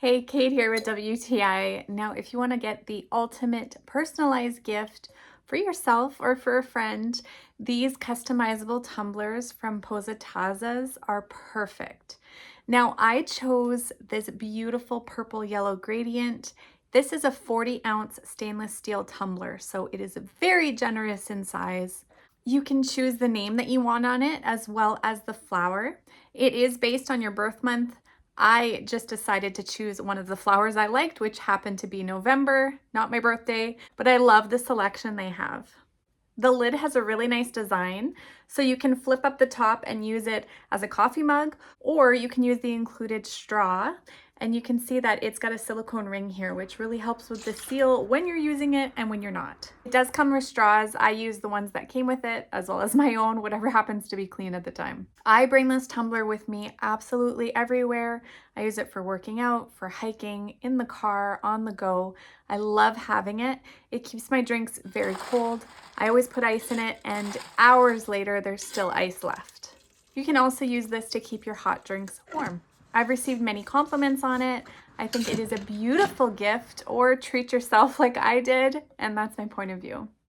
Hey, Kate here with WTI. Now, if you want to get the ultimate personalized gift for yourself or for a friend, these customizable tumblers from Pozetazas are perfect. Now, I chose this beautiful purple yellow gradient. This is a 40-ounce stainless steel tumbler, so it is very generous in size. You can choose the name that you want on it as well as the flower. It is based on your birth month. I just decided to choose one of the flowers I liked, which happened to be November, not my birthday, but I love the selection they have. The lid has a really nice design, so you can flip up the top and use it as a coffee mug, or you can use the included straw. And you can see that it's got a silicone ring here, which really helps with the seal when you're using it and when you're not. It does come with straws. I use the ones that came with it, as well as my own, whatever happens to be clean at the time. I bring this tumbler with me absolutely everywhere. I use it for working out, for hiking, in the car, on the go. I love having it. It keeps my drinks very cold. I always put ice in it, and hours later, there's still ice left. You can also use this to keep your hot drinks warm. I've received many compliments on it. I think it is a beautiful gift, or treat yourself like I did, and that's my point of view.